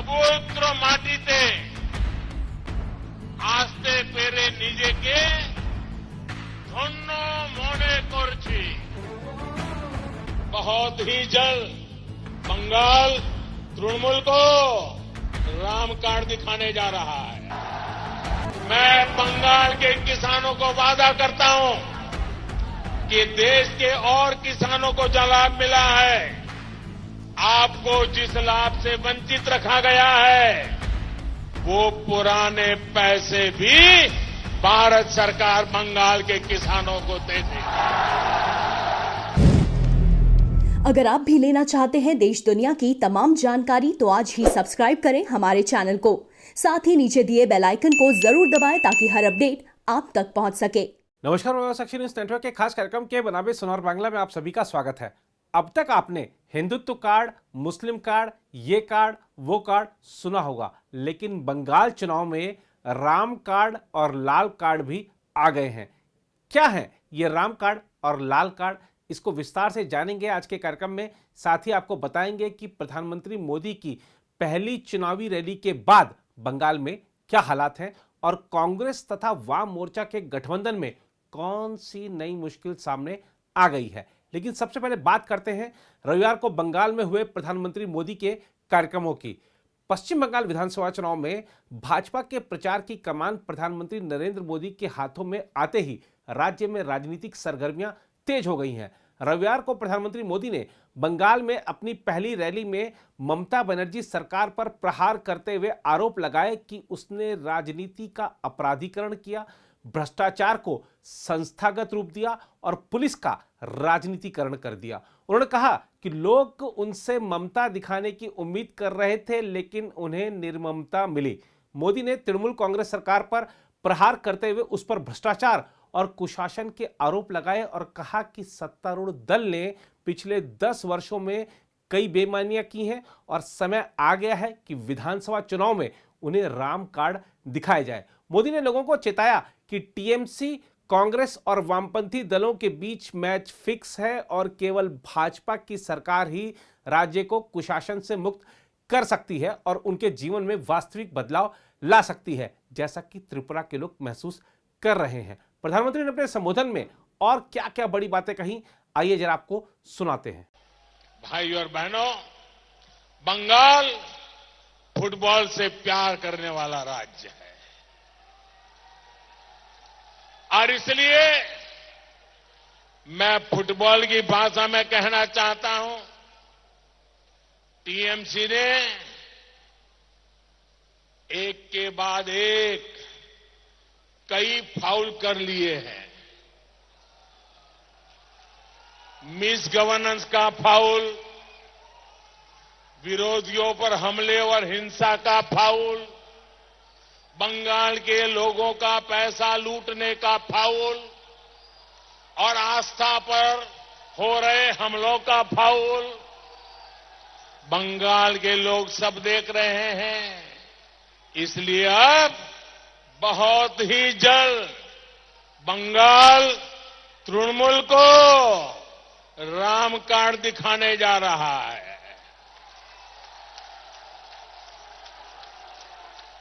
সমুদ্র মাটিতে আসতে পেরে নিজেকে ধন্য মনে করছি। बहुत ही जल्द बंगाल तृणमूल को राम कार्ड दिखाने जा रहा है। मैं बंगाल के किसानों को वादा करता हूं कि देश के और किसानों को जो लाभ मिला है, आपको जिस लाभ से वंचित रखा गया है, वो पुराने पैसे भी भारत सरकार बंगाल के किसानों को दे देगी। अगर आप भी लेना चाहते हैं देश दुनिया की तमाम जानकारी तो आज ही सब्सक्राइब करें हमारे चैनल को। साथ ही नीचे दिए बेल आइकन को जरूर दबाएं ताकि हर अपडेट आप तक पहुंच सके। नमस्कार, मैं सक्सेना न्यूज नेटवर्क के खास कार्यक्रम के बनाबे सुनार बांग्ला में आप सभी का स्वागत है। अब तक आपने हिंदुत्व कार्ड, मुस्लिम कार्ड, ये कार्ड, वो कार्ड सुना होगा, लेकिन बंगाल चुनाव में राम कार्ड और लाल कार्ड भी आ गए हैं। क्या है ये राम कार्ड और लाल कार्ड, इसको विस्तार से जानेंगे आज के कार्यक्रम में। साथ ही आपको बताएंगे कि प्रधानमंत्री मोदी की पहली चुनावी रैली के बाद बंगाल में क्या हालात हैं और कांग्रेस तथा वाम मोर्चा के गठबंधन में कौन सी नई मुश्किल सामने आ गई है। लेकिन सबसे पहले बात करते हैं रविवार को बंगाल में हुए प्रधानमंत्री मोदी के कार्यक्रमों की। पश्चिम बंगाल विधानसभा चुनाव में भाजपा के प्रचार की कमान प्रधानमंत्री नरेंद्र मोदी के हाथों में आते ही राज्य में राजनीतिक सरगर्मियां तेज हो गई हैं। रविवार को प्रधानमंत्री मोदी ने बंगाल में अपनी पहली रैली में ममता बनर्जी सरकार पर प्रहार करते हुए आरोप लगाए कि उसने राजनीति का अपराधीकरण किया, भ्रष्टाचार को संस्थागत रूप दिया और पुलिस का राजनीतिकरण कर दिया। उन्होंने कहा कि लोग उनसे ममता दिखाने की उम्मीद कर रहे थे, लेकिन उन्हें निर्ममता मिली। मोदी ने तृणमूल कांग्रेस सरकार पर प्रहार करते हुए उस पर भ्रष्टाचार और कुशासन के आरोप लगाए और कहा कि सत्तारूढ़ दल ने पिछले 10 वर्षों में कई बेईमानियां की हैं और समय आ गया है कि विधानसभा चुनाव में उन्हें राम कार्ड दिखाए जाए। मोदी ने लोगों को चेताया कि टीएमसी, कांग्रेस और वामपंथी दलों के बीच मैच फिक्स है और केवल भाजपा की सरकार ही राज्य को कुशासन से मुक्त कर सकती है और उनके जीवन में वास्तविक बदलाव ला सकती है, जैसा कि त्रिपुरा के लोग महसूस कर रहे हैं। प्रधानमंत्री ने अपने संबोधन में और क्या क्या बड़ी बातें कही, आइए जरा आपको सुनाते हैं। भाई और बहनों, बंगाल फुटबॉल से प्यार करने वाला राज्य है और इसलिए मैं फुटबॉल की भाषा में कहना चाहता हूं, टीएमसी ने एक के बाद एक कई फाउल कर लिए हैं। मिस गवर्नेंस का फाउल, विरोधियों पर हमले और हिंसा का फाउल, बंगाल के लोगों का पैसा लूटने का फाउल और आस्था पर हो रहे हमलों का फाउल बंगाल के लोग सब देख रहे हैं। इसलिए अब बहुत ही जल्द बंगाल तृणमूल को राम कार्ड दिखाने जा रहा है।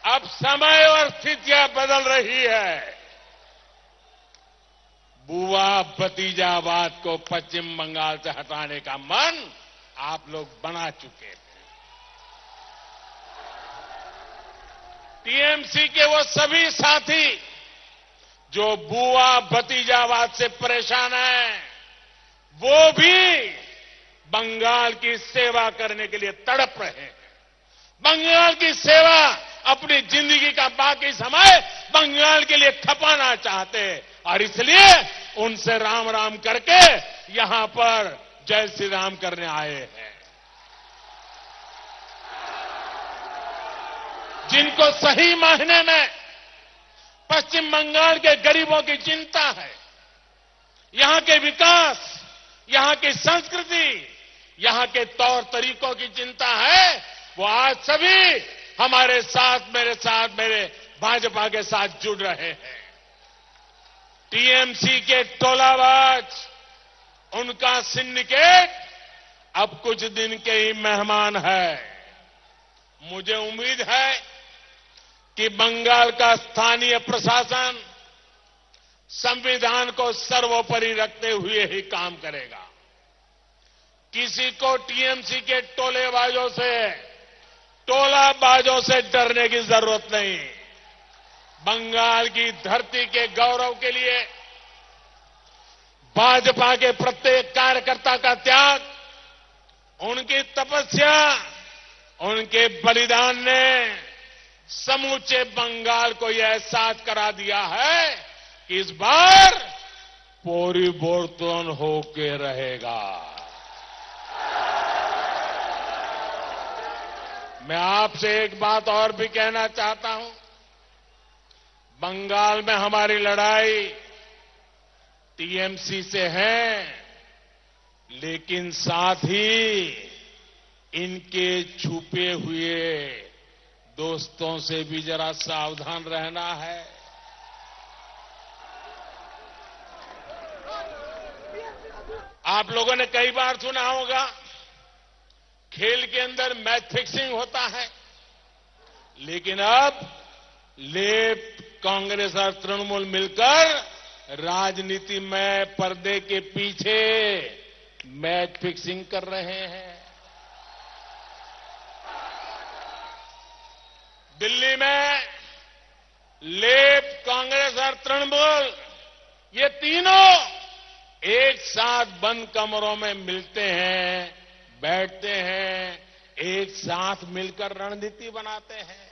अब समय और स्थितियां बदल रही है। बुआ भतीजावाद को पश्चिम बंगाल से हटाने का मन आप लोग बना चुके हैं। टीएमसी के वो सभी साथी जो बुआ भतीजावाद से परेशान हैं, वो भी बंगाल की सेवा करने के लिए तड़प रहे हैं। बंगाल की सेवा, अपनी जिंदगी का बाकी समय बंगाल के लिए खपाना चाहते हैं और इसलिए उनसे राम राम करके यहां पर जय श्री राम करने आए हैं। जिनको सही मायने में पश्चिम बंगाल के गरीबों की चिंता है, यहां के विकास, यहां की संस्कृति, यहां के तौर तरीकों की चिंता है, वो आज सभी हमारे साथ, मेरे भाजपा के साथ जुड़ रहे हैं। टीएमसी के टोलाबाज, उनका सिंडिकेट अब कुछ दिन के ही मेहमान है। मुझे उम्मीद है कि बंगाल का स्थानीय प्रशासन संविधान को सर्वोपरि रखते हुए ही काम करेगा। किसी को टीएमसी के टोलेबाजों से, टोलाबाजों से डरने की जरूरत नहीं। बंगाल की धरती के गौरव के लिए भाजपा के प्रत्येक कार्यकर्ता का त्याग, उनकी तपस्या, उनके बलिदान ने समूचे बंगाल को यह एहसास करा दिया है कि इस बार परिवर्तन होके रहेगा। मैं आपसे एक बात और भी कहना चाहता हूं। बंगाल में हमारी लड़ाई टीएमसी से है, लेकिन साथ ही इनके छुपे हुए दोस्तों से भी जरा सावधान रहना है। आप लोगों ने कई बार सुना होगा, खेल के अंदर मैच फिक्सिंग होता है, लेकिन अब लेफ्ट, कांग्रेस और तृणमूल मिलकर राजनीति में पर्दे के पीछे मैच फिक्सिंग कर रहे हैं। दिल्ली में लेफ्ट, कांग्रेस और तृणमूल, ये तीनों एक साथ बंद कमरों में मिलते हैं, बैठते हैं, एक साथ मिलकर रणनीति बनाते हैं।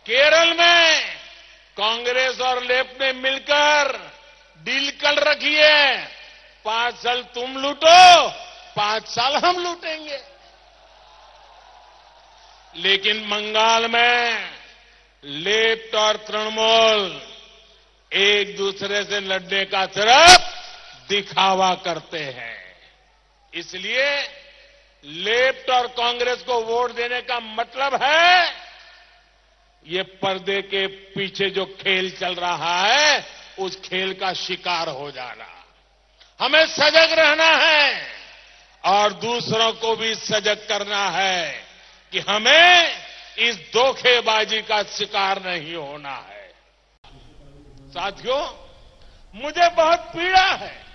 केरल में कांग्रेस और लेफ्ट ने मिलकर डील कर रखी है, 5 साल तुम लूटो, 5 साल हम लूटेंगे। लेकिन बंगाल में लेफ्ट और तृणमूल एक दूसरे से लड़ने का सिर्फ दिखावा करते हैं। इसलिए लेफ्ट और कांग्रेस को वोट देने का मतलब है ये पर्दे के पीछे जो खेल चल रहा है, उस खेल का शिकार हो जाना। हमें सजग रहना है और दूसरों को भी सजग करना है कि हमें इस धोखेबाजी का शिकार नहीं होना है। साथियों, मुझे बहुत पीड़ा है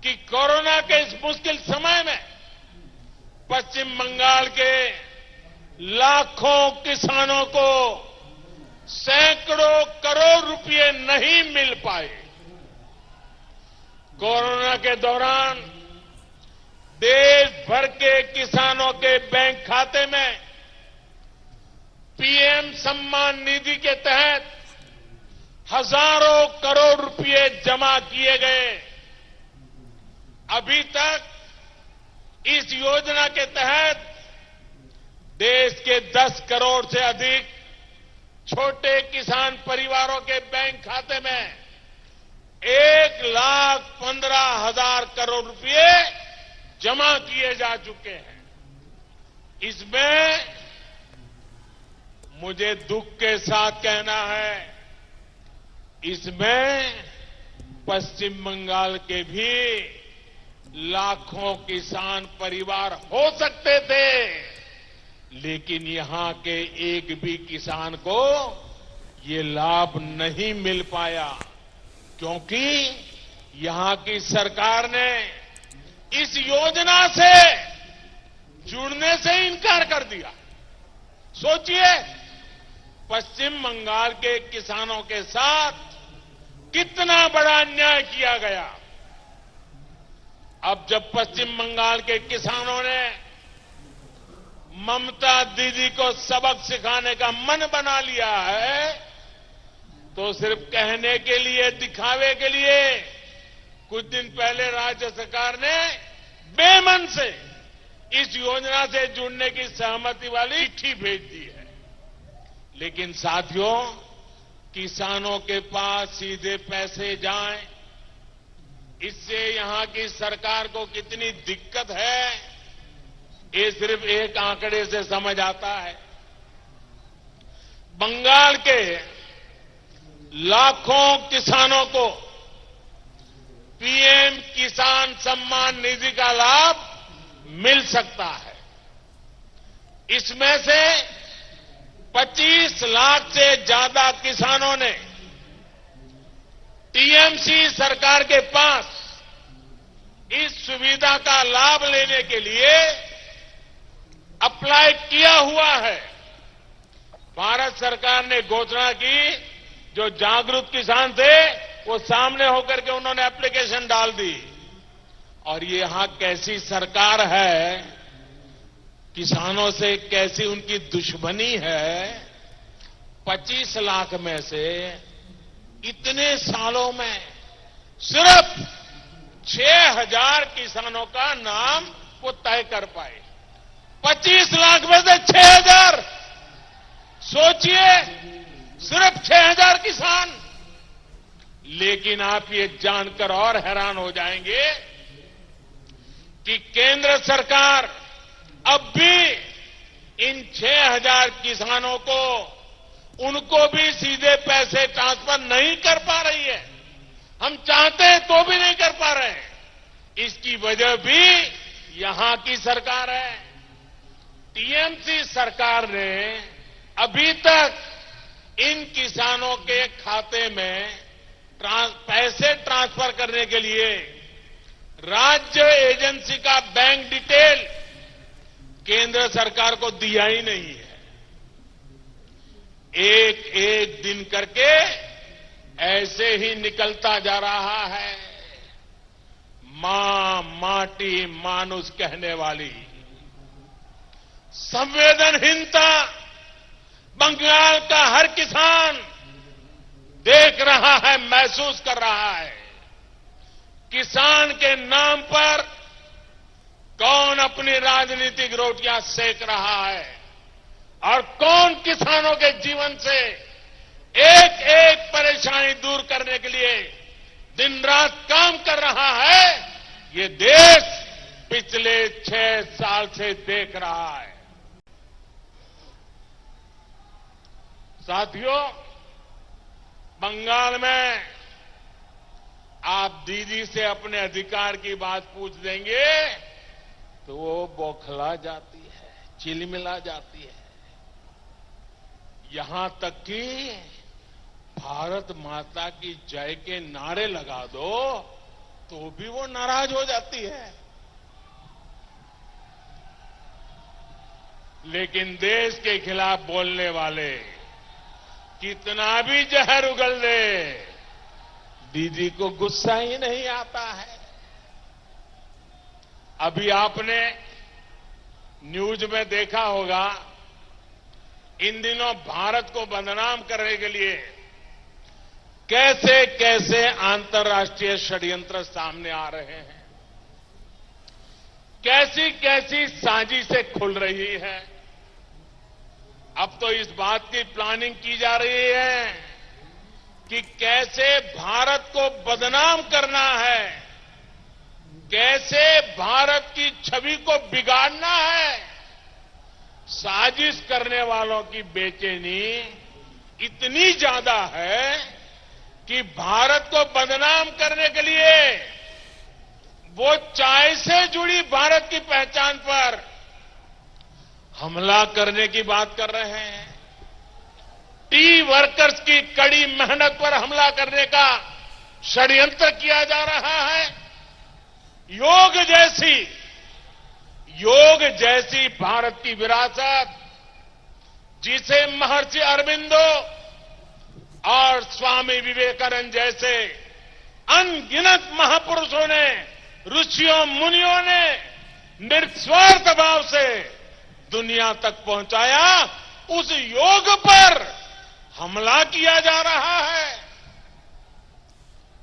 कि कोरोना के इस मुश्किल समय में पश्चिम बंगाल के लाखों किसानों को सैकड़ों करोड़ रुपए नहीं मिल पाए। कोरोना के दौरान देश भर के किसानों के बैंक खाते में पीएम सम्मान निधि के तहत हजारों करोड़ रुपए जमा किए गए। अभी तक इस योजना के तहत देश के 10 करोड़ से अधिक छोटे किसान परिवारों के बैंक खाते में 1,15,000 करोड़ रुपए जमा किए जा चुके हैं। इसमें मुझे दुख के साथ कहना है, इसमें पश्चिम बंगाल के भी लाखों किसान परिवार हो सकते थे, लेकिन यहां के एक भी किसान को ये लाभ नहीं मिल पाया, क्योंकि यहां की सरकार ने इस योजना से जुड़ने से इनकार कर दिया। सोचिए, पश्चिम बंगाल के किसानों के साथ कितना बड़ा अन्याय किया गया। अब जब पश्चिम बंगाल के किसानों ने ममता दीदी को सबक सिखाने का मन बना लिया है, तो सिर्फ कहने के लिए, दिखावे के लिए कुछ दिन पहले राज्य सरकार ने बेमन से इस योजना से जुड़ने की सहमति वाली चिट्ठी भेज दी है। लेकिन साथियों, किसानों के पास सीधे पैसे जाएं, इससे यहां की सरकार को कितनी दिक्कत है, ये सिर्फ एक आंकड़े से समझ आता है। बंगाल के लाखों किसानों को पीएम किसान सम्मान निधि का लाभ मिल सकता है। इसमें से 25 लाख से ज्यादा किसानों ने टीएमसी सरकार के पास इस सुविधा का लाभ लेने के लिए अप्लाई किया हुआ है। भारत सरकार ने घोषणा की, जो जागरूक किसान थे वो सामने होकर के उन्होंने एप्लीकेशन डाल दी। और ये यहां कैसी सरकार है, किसानों से कैसी उनकी दुश्मनी है। 25 लाख में से इतने सालों में सिर्फ 6,000 किसानों का नाम वो तय कर पाए। 25 लाख में से 6,000, सोचिए, सिर्फ 6,000 किसान। लेकिन आप ये जानकर और हैरान हो जाएंगे कि केंद्र सरकार अब भी इन 6,000 किसानों को, उनको भी सीधे पैसे ट्रांसफर नहीं कर पा रही है। हम चाहते हैं तो भी नहीं कर पा रहे हैं। इसकी वजह भी यहां की सरकार है। टीएमसी सरकार ने अभी तक इन किसानों के खाते में पैसे ट्रांसफर करने के लिए राज्य एजेंसी का बैंक डिटेल केंद्र सरकार को दिया ही नहीं है। एक एक दिन करके ऐसे ही निकलता जा रहा है। मां माटी मानुष कहने वाली संवेदनहीनता बंगाल का हर किसान देख रहा है, महसूस कर रहा है। किसान के नाम पर कौन अपनी राजनीतिक रोटियां सेक रहा है और कौन किसानों के जीवन से एक एक परेशानी दूर करने के लिए दिन रात काम कर रहा है, ये देश पिछले 6 साल से देख रहा है। साथियों, बंगाल में आप दीदी से अपने अधिकार की बात पूछ देंगे तो वो बौखला जाती है, चिलमिला जाती है। यहां तक कि भारत माता की जय के नारे लगा दो तो भी वो नाराज हो जाती है। लेकिन देश के खिलाफ बोलने वाले कितना भी जहर उगल दे, दीदी को गुस्सा ही नहीं आता है। अभी आपने न्यूज में देखा होगा, इन दिनों भारत को बदनाम करने के लिए कैसे कैसे अंतर्राष्ट्रीय षड्यंत्र सामने आ रहे हैं, कैसी कैसी साजिशें खुल रही है। अब तो इस बात की प्लानिंग की जा रही है कि कैसे भारत को बदनाम करना है, कैसे भारत की छवि को बिगाड़ना है। साजिश करने वालों की बेचैनी इतनी ज्यादा है कि भारत को बदनाम करने के लिए वो चाय से जुड़ी भारत की पहचान पर हमला करने की बात कर रहे हैं। टी वर्कर्स की कड़ी मेहनत पर हमला करने का षड्यंत्र किया जा रहा है। योग जैसी भारत की विरासत, जिसे महर्षि अरबिंदो और स्वामी विवेकानंद जैसे अनगिनत महापुरुषों ने, ऋषियों मुनियों ने निस्वार्थ भाव से दुनिया तक पहुंचाया, उस योग पर हमला किया जा रहा है।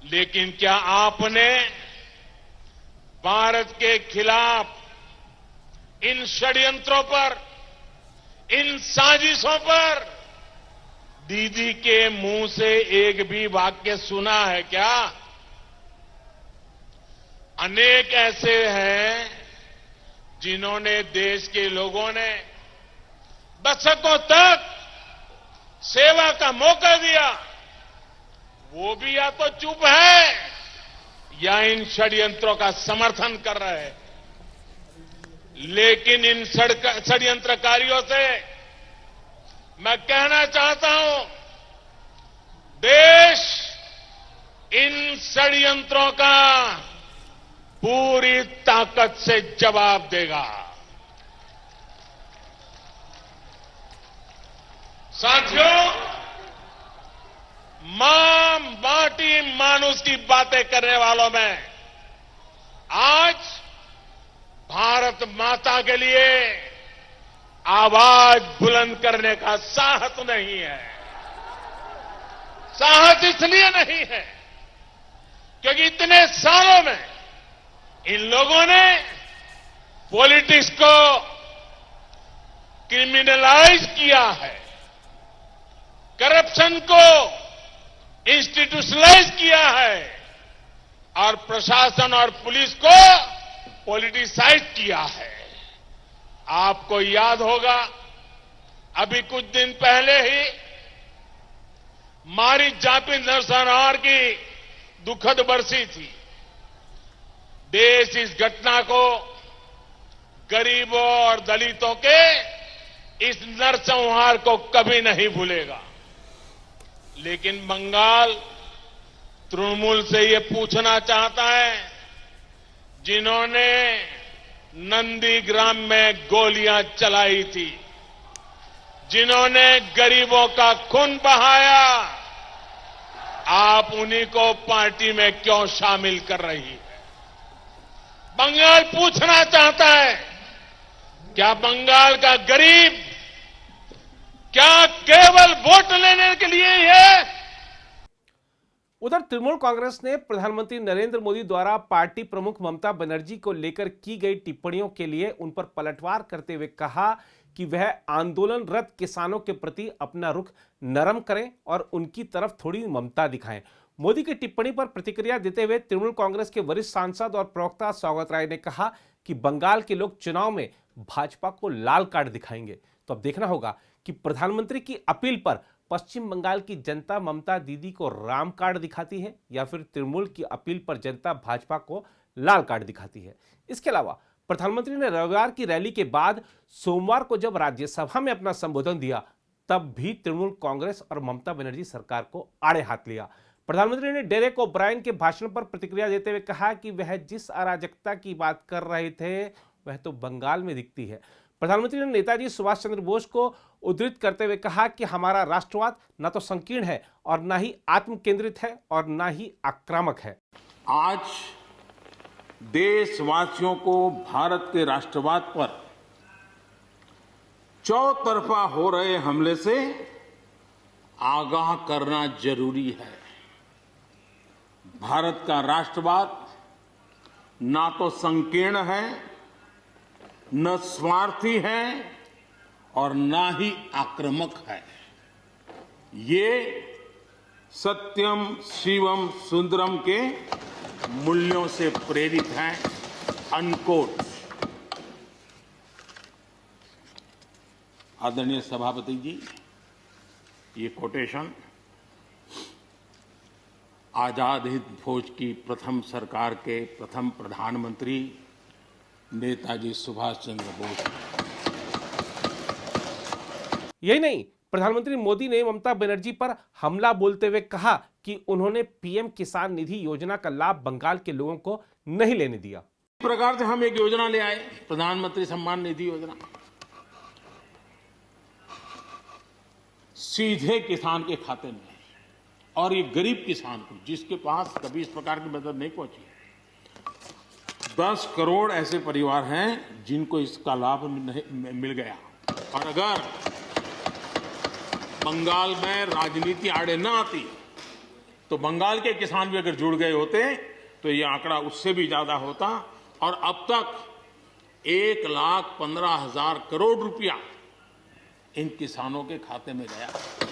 लेकिन क्या आपने भारत के खिलाफ इन षड्यंत्रों पर, इन साजिशों पर दीदी के मुंह से एक भी वाक्य सुना है क्या? अनेक ऐसे हैं जिन्होंने, देश के लोगों ने दशकों तक सेवा का मौका दिया, वो भी या तो चुप है या इन षड्यंत्रों का समर्थन कर रहे हैं। लेकिन इन षड्यंत्रकारियों से मैं कहना चाहता हूं, देश इन षड्यंत्रों का पूरी ताकत से जवाब देगा। साथियों, मां माटी मानुष की बातें करने वालों में आज भारत माता के लिए आवाज बुलंद करने का साहस नहीं है। साहस इसलिए नहीं है क्योंकि इतने सालों में इन लोगों ने पॉलिटिक्स को क्रिमिनलाइज किया है, करप्शन को इंस्टीट्यूशनलाइज किया है और प्रशासन और पुलिस को पॉलिटिसाइज किया है। आपको याद होगा, अभी कुछ दिन पहले ही मारी जापी नरसंहार की दुखद बरसी थी। देश इस घटना को गरीबों और दलितों के इस नरसंहार को कभी नहीं भूलेगा। लेकिन बंगाल तृणमूल से ये पूछना चाहता है, जिन्होंने नंदीग्राम में गोलियां चलाई थी, जिन्होंने गरीबों का खून बहाया, आप उन्हीं को पार्टी में क्यों शामिल कर रही है? बंगाल पूछना चाहता है, क्या बंगाल का गरीब क्या केवल वोट लेने के लिए ही है? उधर तृणमूल कांग्रेस ने प्रधानमंत्री नरेंद्र मोदी द्वारा पार्टी प्रमुख ममता बनर्जी को लेकर की गई टिप्पणियों के लिए उन पर पलटवार करते हुए कहा कि वह आंदोलनरत किसानों के प्रति अपना रुख नरम करें और उनकी तरफ थोड़ी ममता दिखाएं। मोदी की टिप्पणी पर प्रतिक्रिया देते हुए तृणमूल कांग्रेस के वरिष्ठ सांसद और प्रवक्ता सौगत राय ने कहा कि बंगाल के लोग चुनाव में भाजपा को लाल कार्ड दिखाएंगे। तो अब देखना होगा कि प्रधानमंत्री की अपील पर पश्चिम बंगाल की जनता ममता दीदी को राम कार्ड दिखाती है या फिर तृणमूल की अपील पर जनता भाजपा को लाल कार्ड दिखाती है। इसके अलावा प्रधानमंत्री ने रविवार की रैली के बाद सोमवार को जब राज्यसभा में अपना संबोधन दिया, तब भी तृणमूल कांग्रेस और ममता बनर्जी सरकार को आड़े हाथ लिया। प्रधानमंत्री ने डेरेक ओब्रायन के भाषण पर प्रतिक्रिया देते हुए कहा कि वह जिस अराजकता की बात कर रहे थे वह तो बंगाल में दिखती है। प्रधानमंत्री ने नेताजी सुभाष चंद्र बोस को उद्धृत करते हुए कहा कि हमारा राष्ट्रवाद न तो संकीर्ण है और न ही आत्म केंद्रित है और न ही आक्रामक है। आज देशवासियों को भारत के राष्ट्रवाद पर चौतरफा हो रहे हमले से आगाह करना जरूरी है। भारत का राष्ट्रवाद ना तो संकीर्ण है, न स्वार्थी है और ना ही आक्रामक है। ये सत्यम शिवम सुंदरम के मूल्यों से प्रेरित है। अनकोट। आदरणीय सभापति जी, ये कोटेशन आजाद हिंद फौज की प्रथम सरकार के प्रथम प्रधानमंत्री नेताजी सुभाष चंद्र बोस। यही नहीं, प्रधानमंत्री मोदी ने ममता बनर्जी पर हमला बोलते हुए कहा कि उन्होंने पीएम किसान निधि योजना का लाभ बंगाल के लोगों को नहीं लेने दिया। इस प्रकार से हम एक योजना ले आए, प्रधानमंत्री सम्मान निधि योजना, सीधे किसान के खाते में, और ये गरीब किसान को जिसके पास कभी इस प्रकार की मदद नहीं पहुंची। 10 करोड़ ऐसे परिवार हैं जिनको इसका लाभ मिल गया। और अगर बंगाल में राजनीति आड़े न आती तो बंगाल के किसान भी अगर जुड़ गए होते तो ये आंकड़ा उससे भी ज्यादा होता। और अब तक 1,15,000 करोड़ रुपया इन किसानों के खाते में गया।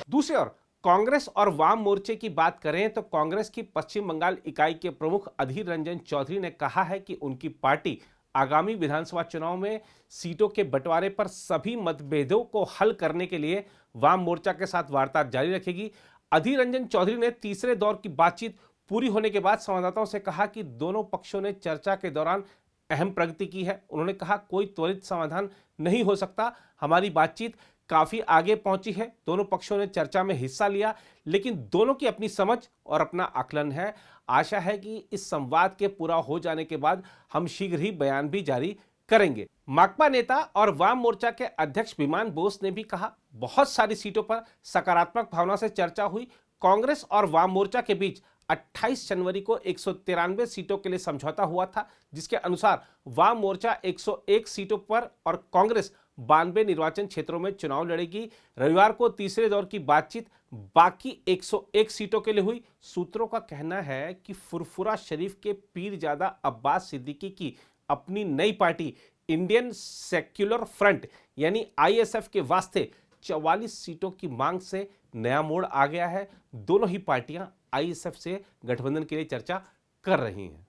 दूसरी ओर कांग्रेस और वाम मोर्चे की बात करें तो कांग्रेस की पश्चिम बंगाल इकाई के प्रमुख अधीर रंजन चौधरी ने कहा है कि उनकी पार्टी आगामी विधानसभा चुनाव में सीटों के बंटवारे पर सभी मतभेदों को हल करने के लिए वाम मोर्चा के साथ वार्ता जारी रखेगी। अधीर रंजन चौधरी ने तीसरे दौर की बातचीत पूरी होने के बाद संवाददाताओं से कहा कि दोनों पक्षों ने चर्चा के दौरान अहम प्रगति की है। उन्होंने कहा कोई त्वरित समाधान नहीं हो सकता, हमारी बातचीत काफी आगे पहुंची है, दोनों पक्षों ने चर्चा में हिस्सा लिया, लेकिन दोनों की अपनी समझ और अपना आकलन है। आशा है कि इस संवाद के पूरा हो जाने के बाद हम शीघ्र ही बयान भी जारी करेंगे। माकपा नेता और वाम मोर्चा के अध्यक्ष विमान बोस ने भी कहा बहुत सारी सीटों पर सकारात्मक भावना से चर्चा हुई। कांग्रेस और वाम मोर्चा के बीच 28 जनवरी को 193 सीटों के लिए समझौता हुआ था, जिसके अनुसार वाम मोर्चा 101 सीटों पर और कांग्रेस 92 निर्वाचन क्षेत्रों में चुनाव लड़ेगी। रविवार को तीसरे दौर की बातचीत बाकी 101 सीटों के लिए हुई। सूत्रों का कहना है कि फुरफुरा शरीफ के पीरजादा अब्बास सिद्दीकी की अपनी नई पार्टी इंडियन सेक्युलर फ्रंट यानी आईएसएफ के वास्ते 44 सीटों की मांग से नया मोड़ आ गया है। दोनों ही पार्टियां आईएसएफ से गठबंधन के लिए चर्चा कर रही हैं।